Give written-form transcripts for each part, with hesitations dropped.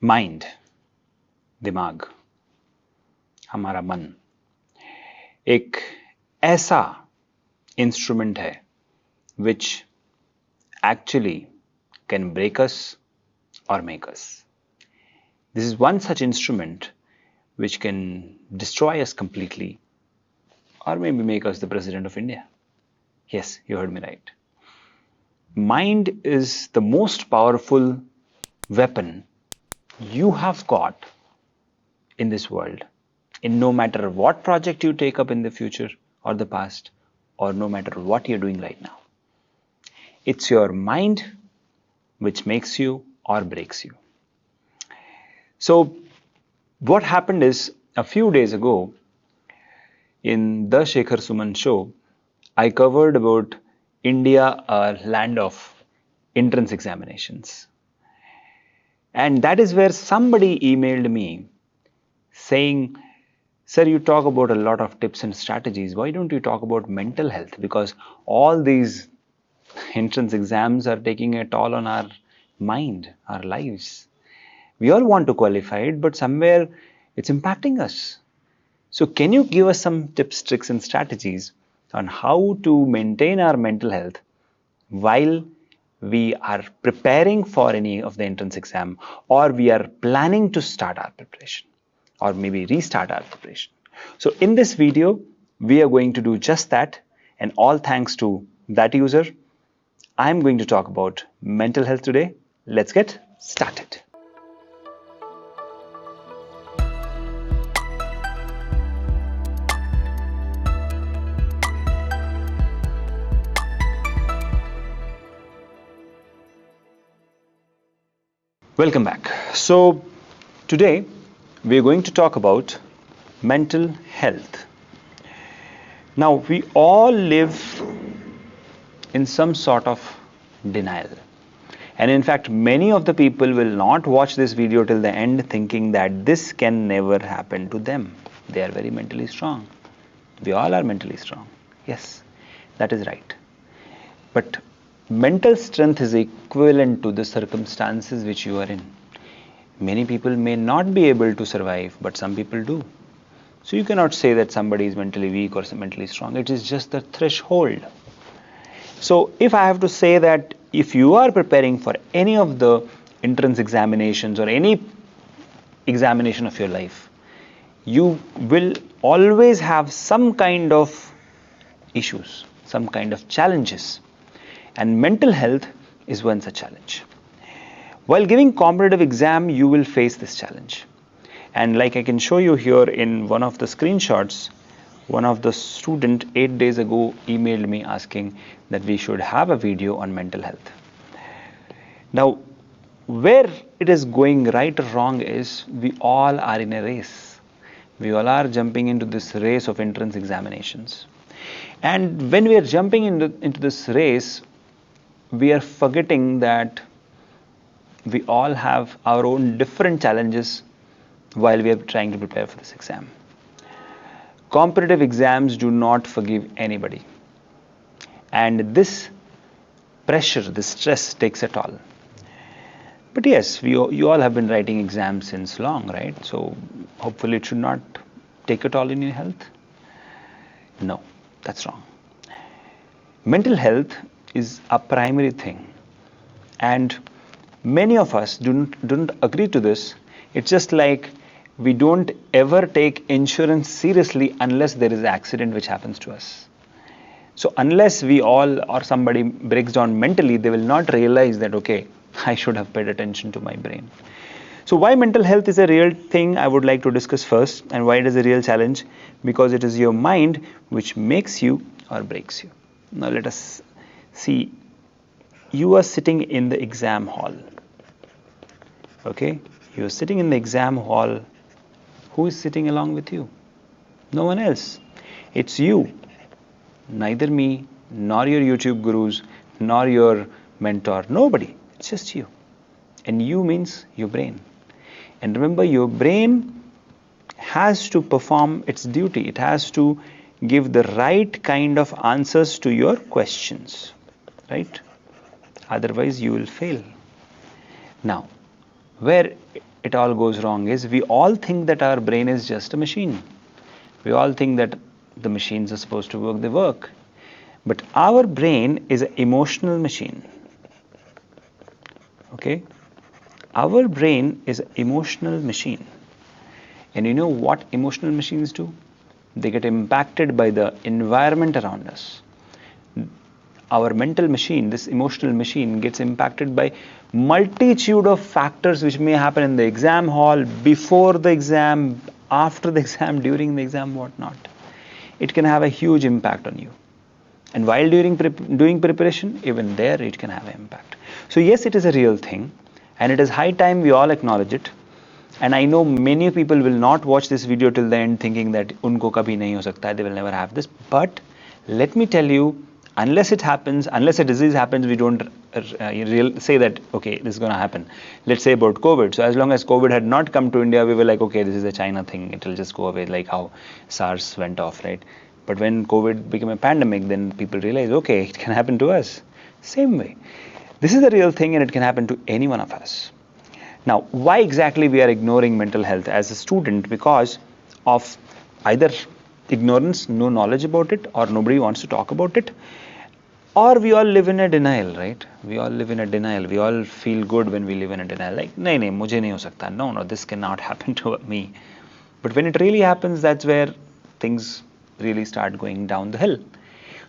Mind, दिमाग, हमारा मन एक ऐसा इंस्ट्रूमेंट है which actually can break us or make us. This is one such instrument which can destroy us completely or maybe make us the president of India. Yes, you heard me right. Mind is the most powerful weapon you have got in this world, in no matter what project you take up in the future or the past, or no matter what you're doing right now. It's your mind which makes you or breaks you. So, what happened is a few days ago in the Shekhar Suman show, I covered about India, a land of entrance examinations. And that is where somebody emailed me saying, "Sir, you talk about a lot of tips and strategies. Why don't you talk about mental health? Because all these entrance exams are taking a toll on our mind, our lives. We all want to qualify it, but somewhere it's impacting us. So can you give us some tips, tricks and strategies on how to maintain our mental health while we are preparing for any of the entrance exam, or we are planning to start our preparation or maybe restart our preparation?" So in this video, we are going to do just that, and all thanks to that user. I'm going to talk about mental health today. Let's get started. Welcome back. So today we're going to talk about mental health. Now we all live in some sort of denial. And in fact, many of the people will not watch this video till the end thinking that this can never happen to them. They are very mentally strong. We all are mentally strong. Yes, that is right. But mental strength is equivalent to the circumstances which you are in. Many people may not be able to survive, but some people do. So you cannot say that somebody is mentally weak or mentally strong. It is just the threshold. So if I have to say that if you are preparing for any of the entrance examinations or any examination of your life, you will always have some kind of issues, some kind of challenges. And mental health is one such challenge. While giving competitive exam, you will face this challenge. And like I can show you here in one of the screenshots, one of the student 8 days ago emailed me asking that we should have a video on mental health. Now, where it is going right or wrong is we all are in a race. We all are jumping into this race of entrance examinations. And when we are jumping into this race, we are forgetting that we all have our own different challenges while we are trying to prepare for this exam. Competitive exams do not forgive anybody. And this pressure, this stress takes a toll. But yes, you all have been writing exams since long, right? So hopefully it should not take a toll in your health. No, that's wrong. Mental health is a primary thing. And many of us don't agree to this. It's just like we don't ever take insurance seriously unless there is an accident which happens to us. So unless we all or somebody breaks down mentally, they will not realize that, okay, I should have paid attention to my brain. So why mental health is a real thing, I would like to discuss first, and why it is a real challenge, because it is your mind which makes you or breaks you. Now let us see. You are sitting in the exam hall. Okay, you are sitting in the exam hall. Who is sitting along with you? No one else. It's you. Neither me, nor your YouTube gurus, nor your mentor. Nobody. It's just you. And you means your brain. And remember, your brain has to perform its duty. It has to give the right kind of answers to your questions. Right? Otherwise, you will fail. Now, where it all goes wrong is we all think that our brain is just a machine. We all think that the machines are supposed to work the work. But our brain is an emotional machine. Okay? Our brain is an emotional machine. And you know what emotional machines do? They get impacted by the environment around us. Our mental machine, this emotional machine, gets impacted by multitude of factors which may happen in the exam hall, before the exam, after the exam, during the exam, whatnot. It can have a huge impact on you. And while doing preparation, even there it can have an impact. So yes, it is a real thing, and it is high time we all acknowledge it. And I know many people will not watch this video till the end thinking that unko kabhi nahi ho sakta hai, they will never have this. But let me tell you, unless it happens, unless a disease happens, we don't say that, okay, this is going to happen. Let's say about COVID. So as long as COVID had not come to India, we were like, okay, this is a China thing. It will just go away, like how SARS went off, right? But when COVID became a pandemic, then people realized, okay, it can happen to us. Same way. This is the real thing, and it can happen to any one of us. Now, why exactly we are ignoring mental health as a student? Because of either ignorance, no knowledge about it, or nobody wants to talk about it, or we all live in a denial, right? We all live in a denial. We all feel good when we live in a denial. Like, nahi, mujhe nahi ho sakta. No, this cannot happen to me. But when it really happens, that's where things really start going down the hill.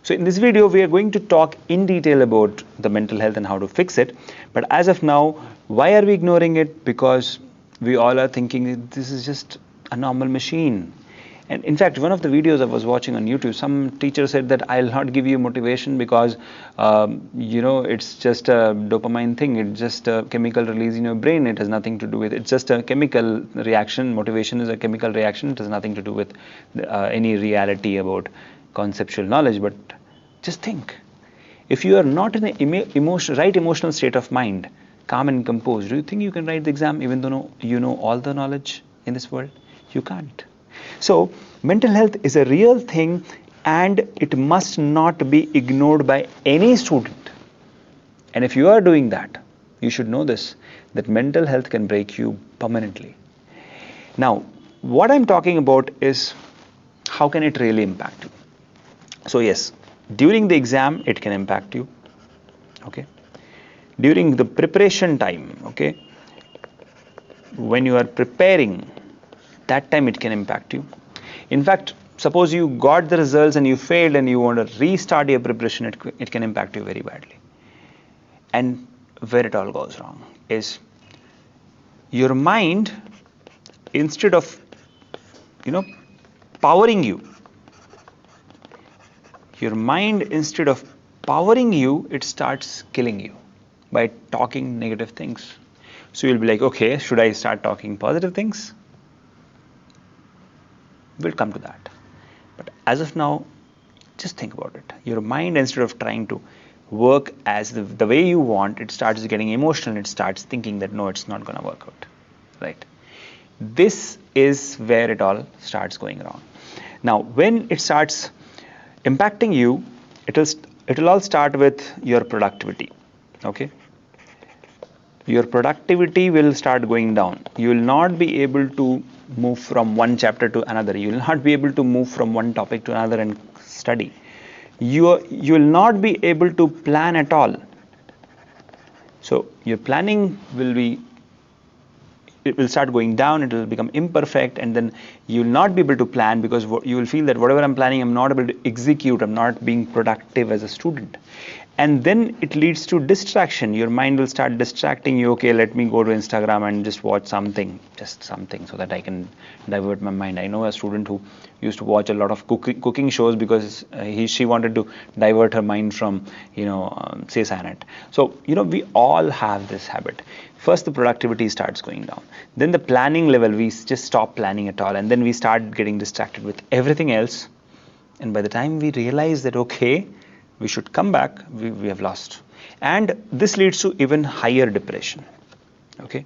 So in this video, we are going to talk in detail about the mental health and how to fix it. But as of now, why are we ignoring it? Because we all are thinking this is just a normal machine. And in fact, one of the videos I was watching on YouTube, some teacher said that I'll not give you motivation because, it's just a dopamine thing. It's just a chemical release in your brain. It has nothing to do with, it's just a chemical reaction. Motivation is a chemical reaction. It has nothing to do with any reality about conceptual knowledge. But just think, if you are not in a right emotional state of mind, calm and composed, do you think you can write the exam even though you know all the knowledge in this world? You can't. So mental health is a real thing, and it must not be ignored by any student. And if you are doing that, you should know this, that mental health can break you permanently. Now, what I'm talking about is how can it really impact you? So yes, during the exam, it can impact you. Okay. During the preparation time, okay, when you are preparing, that time it can impact you. In fact, suppose you got the results and you failed and you want to restart your preparation, it can impact you very badly. And where it all goes wrong is your mind, instead of powering you, it starts killing you by talking negative things. So you'll be like, okay, should I start talking positive things? We'll come to that. But as of now, just think about it. Your mind, instead of trying to work as the way you want, it starts getting emotional. It starts thinking that no, it's not going to work out. Right? This is where it all starts going wrong. Now, when it starts impacting you, it'll all start with your productivity. Okay? Your productivity will start going down. You will not be able to move from one chapter to another. You will not be able to move from one topic to another and study. You will not be able to plan at all. So your planning it will start going down. It will become imperfect, and then you will not be able to plan because you will feel that whatever I'm planning, I'm not able to execute. I'm not being productive as a student. And then it leads to distraction. Your mind will start distracting you. Okay, let me go to Instagram and just watch something, so that I can divert my mind. I know a student who used to watch a lot of cooking shows because she wanted to divert her mind from, say, Sanet. So, we all have this habit. First, the productivity starts going down. Then the planning level, we just stop planning at all. And then we start getting distracted with everything else. And by the time we realize that, okay, we should come back, we have lost. And this leads to even higher depression. Okay.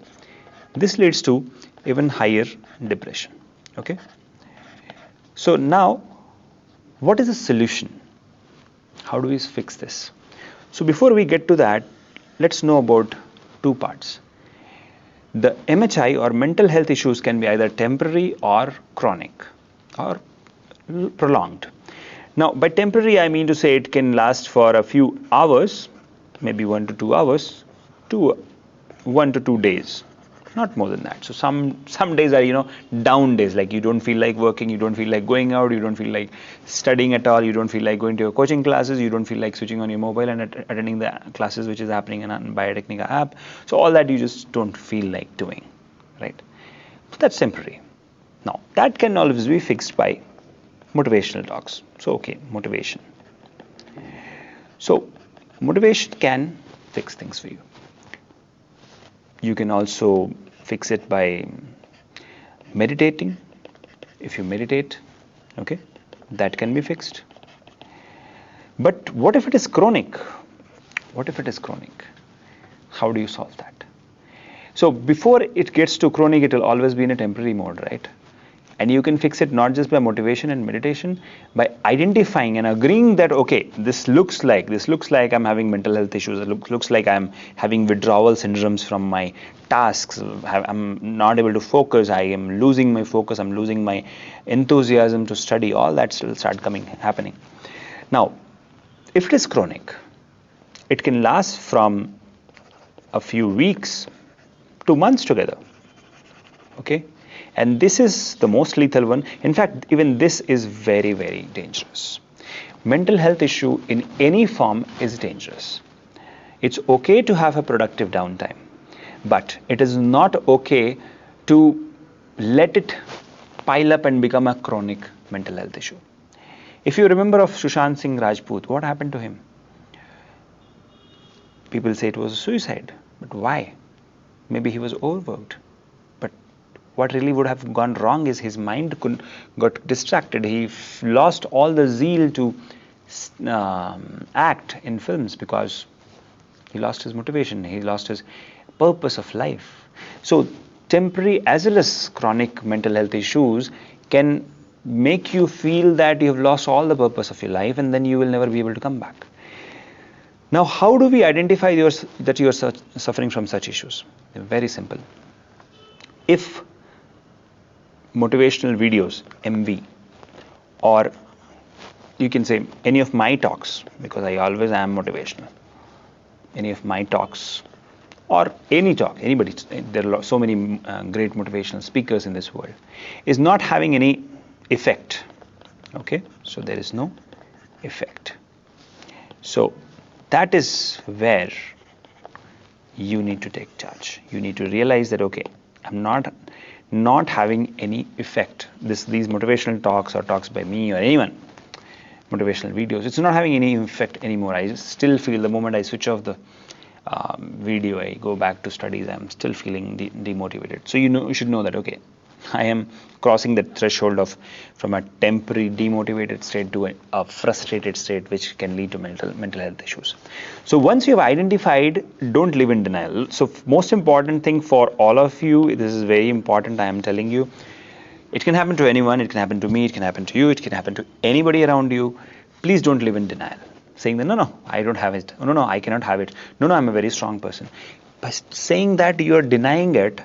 This leads to even higher depression. Okay. So now, what is the solution? How do we fix this? So before we get to that, let's know about two parts. The MHI or mental health issues can be either temporary or chronic or prolonged. Now, by temporary, I mean to say it can last for a few hours, maybe 1 to 2 hours, to 1 to 2 days, not more than that. So some days are down days, like you don't feel like working, you don't feel like going out, you don't feel like studying at all, you don't feel like going to your coaching classes, you don't feel like switching on your mobile and attending the classes which is happening in a Biotechnica app. So all that you just don't feel like doing, right? So that's temporary. Now that can always be fixed by motivational talks. So okay, motivation. So motivation can fix things for you. You can also fix it by meditating. If you meditate, okay, that can be fixed. But what if it is chronic? What if it is chronic? How do you solve that? So before it gets to chronic, it will always be in a temporary mode, right? And you can fix it not just by motivation and meditation, by identifying and agreeing that, okay, this looks like I'm having mental health issues. It looks like I'm having withdrawal syndromes from my tasks. I'm not able to focus. I am losing my focus. I'm losing my enthusiasm to study. All that will start happening. Now, if it is chronic, it can last from a few weeks to months together. Okay? And this is the most lethal one. In fact, even this is very, very dangerous. Mental health issue in any form is dangerous. It's okay to have a productive downtime, but it is not okay to let it pile up and become a chronic mental health issue. If you remember of Sushant Singh Rajput, what happened to him? People say it was a suicide, but why? Maybe he was overworked. But what really would have gone wrong is his mind got distracted. He lost all the zeal to act in films because he lost his motivation. He lost his purpose of life. So temporary as well as chronic mental health issues can make you feel that you have lost all the purpose of your life and then you will never be able to come back. Now, how do we identify that you are suffering from such issues? Very simple. If motivational videos, MV, or you can say any of my talks, because I always am motivational, any of my talks, or any talk, anybody, there are so many great motivational speakers in this world, is not having any effect. Okay, so there is no effect. So that is where you need to take charge. You need to realize that, okay, I'm not having any effect. These motivational talks or talks by me or anyone, motivational videos, it's not having any effect anymore. I still feel the moment I switch off the video, I go back to studies, I'm still feeling demotivated. So you should know that, okay, I am crossing the threshold of from a temporary demotivated state to a frustrated state, which can lead to mental health issues. So once you have identified, don't live in denial. So most important thing for all of you, this is very important, I am telling you, it can happen to anyone, it can happen to me, it can happen to you, it can happen to anybody around you. Please don't live in denial, saying that no, I don't have it, no, I cannot have it, no, I'm a very strong person. By saying that, you are denying it.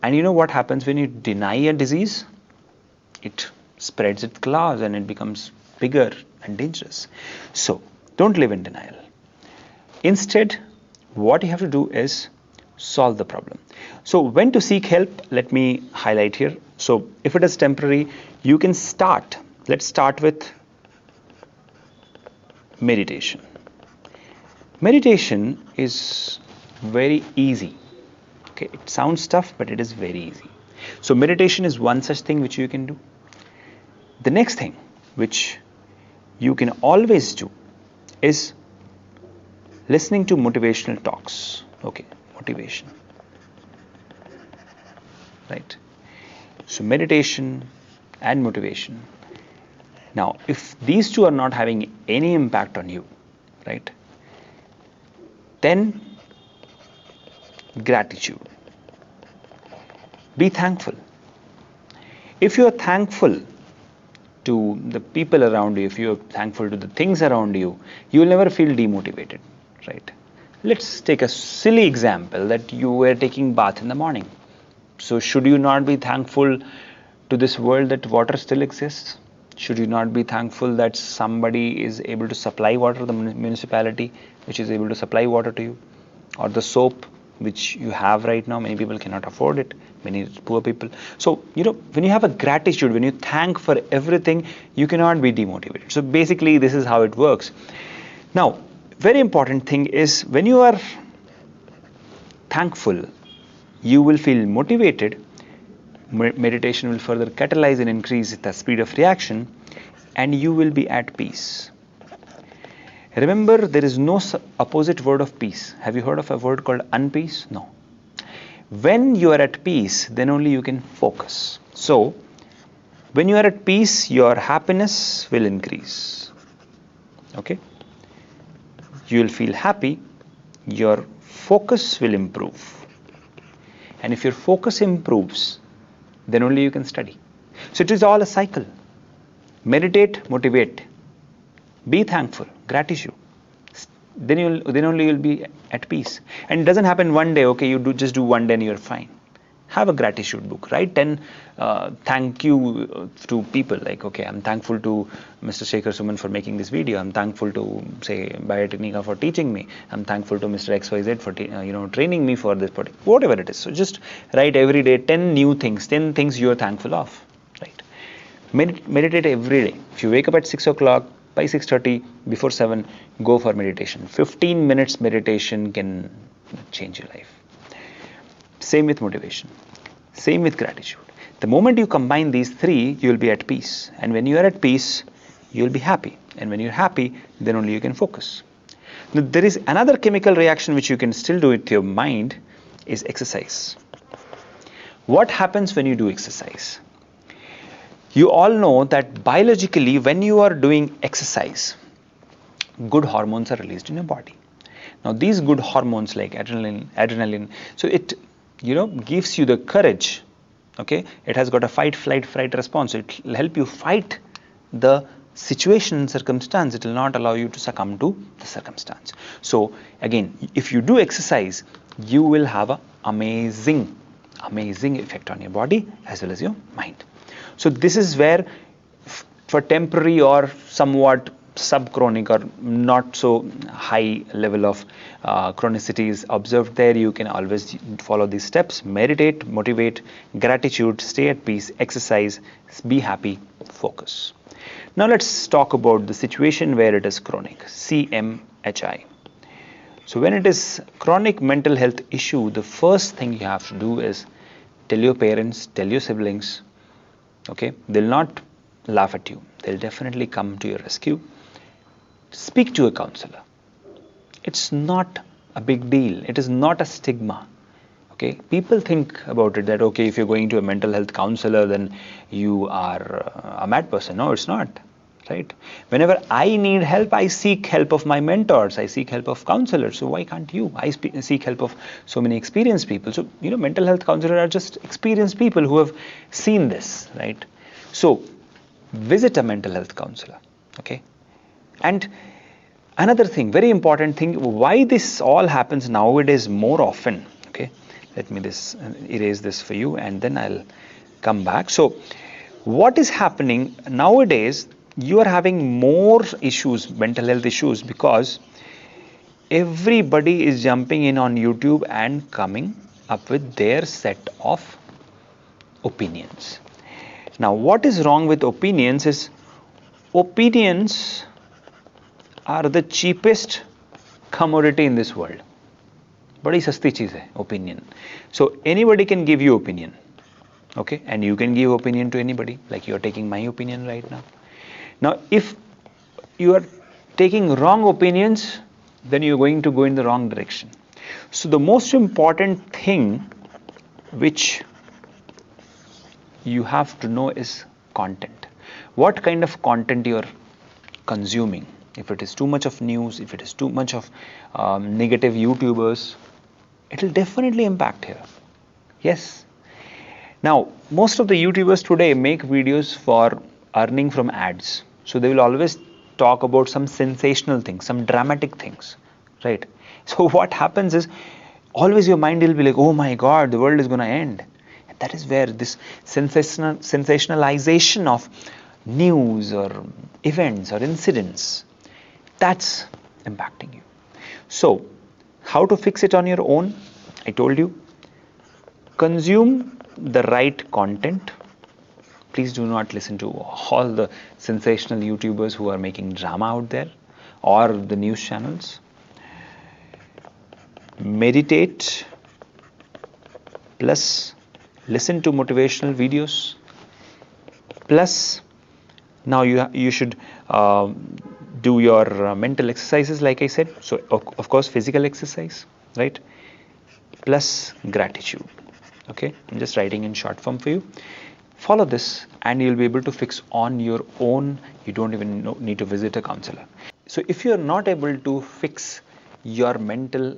And you know what happens when you deny a disease? It spreads its claws and it becomes bigger and dangerous. So don't live in denial. Instead, what you have to do is solve the problem. So when to seek help, let me highlight here. So if it is temporary, you can start. Let's start with meditation. Meditation is very easy. Okay, it sounds tough, but it is very easy. So meditation is one such thing which you can do. The next thing which you can always do is listening to motivational talks. Okay, motivation. Right. So meditation and motivation. Now, if these two are not having any impact on you, right, then gratitude. Be thankful. If you are thankful to the people around you, if you are thankful to the things around you, you will never feel demotivated, right? Let's take a silly example that you were taking bath in the morning. So should you not be thankful to this world that water still exists? Should you not be thankful that somebody is able to supply water, the municipality which is able to supply water to you? Or the soap which you have right now, many people cannot afford it, many poor people. So, when you have a gratitude, when you thank for everything, you cannot be demotivated. So basically, this is how it works. Now, very important thing is when you are thankful, you will feel motivated. Meditation will further catalyze and increase the speed of reaction, and you will be at peace. Remember, there is no opposite word of peace. Have you heard of a word called unpeace? No. When you are at peace, then only you can focus. So, when you are at peace, your happiness will increase. Okay? You will feel happy, your focus will improve. And if your focus improves, then only you can study. So it is all a cycle. Meditate, motivate. Be thankful, gratitude. Then only you'll be at peace. And it doesn't happen one day. Okay, you just do one day and you're fine. Have a gratitude book. Write 10 thank you to people. Like, okay, I'm thankful to Mr. Shekhar Suman for making this video. I'm thankful to, say, Biotechnica for teaching me. I'm thankful to Mr. XYZ for training me for this, whatever it is. So just write every day 10 new things, 10 things you're thankful of. Right? Meditate every day. If you wake up at 6 o'clock, by 6:30, before 7, go for meditation. 15 minutes meditation can change your life. Same with motivation. Same with gratitude. The moment you combine these three, you will be at peace. And when you are at peace, you will be happy. And when you're happy, then only you can focus. Now, there is another chemical reaction which you can still do with your mind is exercise. What happens when you do exercise? You all know that biologically, when you are doing exercise, good hormones are released in your body. Now, these good hormones like adrenaline, so it gives you the courage. Okay, it has got a fight, flight, fright response. It will help you fight the situation and circumstance. It will not allow you to succumb to the circumstance. So again, if you do exercise, you will have an amazing effect on your body as well as your mind. So this is where, for temporary or somewhat subchronic or not so high level of chronicity is observed there, you can always follow these steps: meditate, motivate, gratitude, stay at peace, exercise, be happy, focus. Now let's talk about the situation where it is chronic, CMHI. So when it is chronic mental health issue, the first thing you have to do is tell your parents, tell your siblings. Okay, they'll not laugh at you. They'll definitely come to your rescue. Speak to a counselor. It's not a big deal. It is not a stigma. Okay, people think about it that, okay, if you're going to a mental health counselor, then you are a mad person. No, it's not. Right? Whenever I need help, I seek help of my mentors. I seek help of counselors. So why can't you? I seek help of so many experienced people. So, mental health counselors are just experienced people who have seen this, right? So visit a mental health counselor. Okay. And another thing, very important thing, why this all happens nowadays more often. Okay. Let me erase this for you, and then I'll come back. So what is happening nowadays? You are having more issues, mental health issues, because everybody is jumping in on YouTube and coming up with their set of opinions. Now, what is wrong with opinions is opinions are the cheapest commodity in this world. बड़ी सस्ती चीज है opinion. So anybody can give you opinion. Okay, and you can give opinion to anybody, like you are taking my opinion right now. Now, if you are taking wrong opinions, then you're going to go in the wrong direction. So the most important thing which you have to know is content. What kind of content you are consuming? If it is too much of news, if it is too much of negative YouTubers, it will definitely impact here. Yes. Now, most of the YouTubers today make videos for earning from ads. So they will always talk about some sensational things, some dramatic things, right? So what happens is always your mind will be like, oh my God, the world is going to end. And that is where this sensationalization of news or events or incidents, that's impacting you. So how to fix it on your own? I told you, consume the right content. Please do not listen to all the sensational YouTubers who are making drama out there or the news channels. Meditate plus listen to motivational videos plus now you should do your mental exercises like I said. So of course physical exercise, right? Plus gratitude. Okay, I'm just writing in short form for you. Follow this and you'll be able to fix on your own. You don't even need to visit a counselor. So if you're not able to fix your mental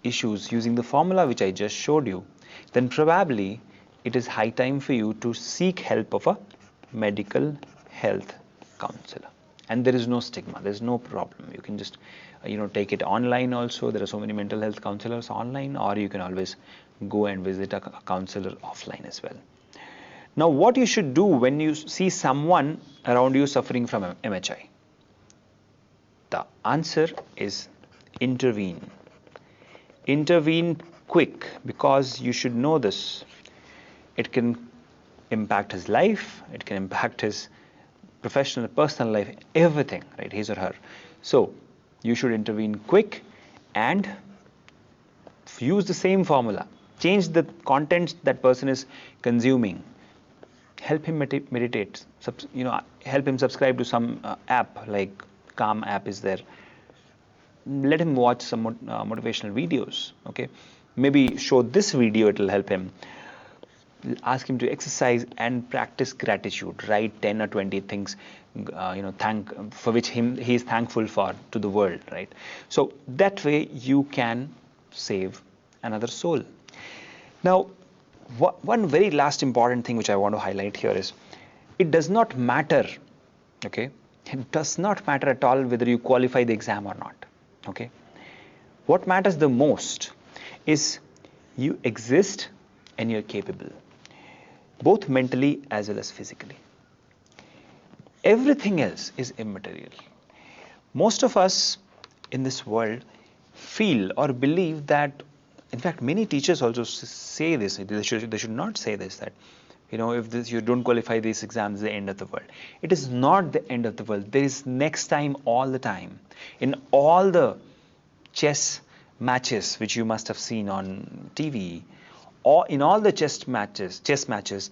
issues using the formula which I just showed you, then probably it is high time for you to seek help of a medical health counselor. And there is no stigma, there's no problem. You can just take it online also. There are so many mental health counselors online, or you can always go and visit a counselor offline as well. Now what you should do when you see someone around you suffering from MHI? The answer is intervene. Intervene quick, because you should know this. It can impact his life, it can impact his professional, personal life, everything, right? His or her. So you should intervene quick and use the same formula. Change the content that person is consuming. Help him meditate. Help him subscribe to some app like Calm app is there. Let him watch some motivational videos. Okay, maybe show this video, it will help him. Ask him to exercise and practice gratitude. Write 10 or 20 things for which he is thankful for to the world, right? So that way you can save another soul. Now one very last important thing which I want to highlight here is, it does not matter, okay, it does not matter at all whether you qualify the exam or not. Okay, what matters the most is you exist and you're capable, both mentally as well as physically. Everything else is immaterial. Most of us in this world feel or believe that, in fact many teachers also say this, they should not say this, that if you don't qualify these exams, the end of the world. It is not the end of the world. There is next time all the time. In all the chess matches which you must have seen on TV, or in all the chess matches,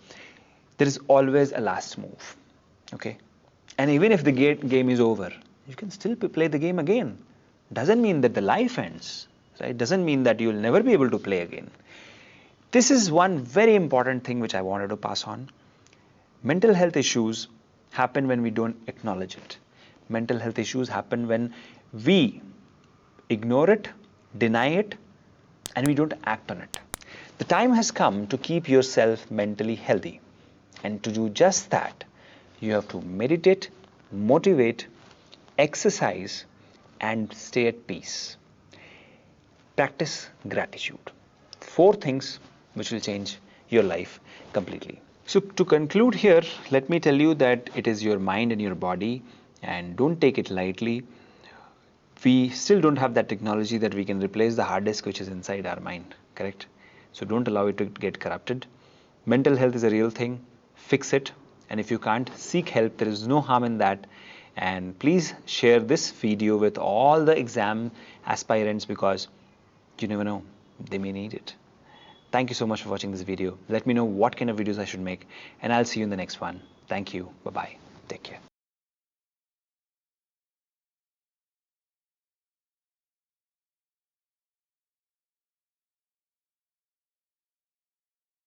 there is always a last move. Okay, and even if the game is over, you can still play the game again. Doesn't mean that the life ends, right? Doesn't mean that you will never be able to play again. This is one very important thing which I wanted to pass on. Mental health issues happen when we don't acknowledge it. Mental health issues happen when we ignore it, deny it, and we don't act on it. The time has come to keep yourself mentally healthy. And to do just that, you have to meditate, motivate, exercise, and stay at peace. Practice gratitude. 4 things which will change your life completely. So to conclude here, let me tell you that it is your mind and your body, and don't take it lightly. We still don't have that technology that we can replace the hard disk which is inside our mind, correct? So don't allow it to get corrupted. Mental health is a real thing. Fix it. And if you can't, seek help. There is no harm in that. And please share this video with all the exam aspirants, because you never know, they may need it. Thank you so much for watching this video. Let me know what kind of videos I should make, and I'll see you in the next one. Thank you. Bye-bye. Take care.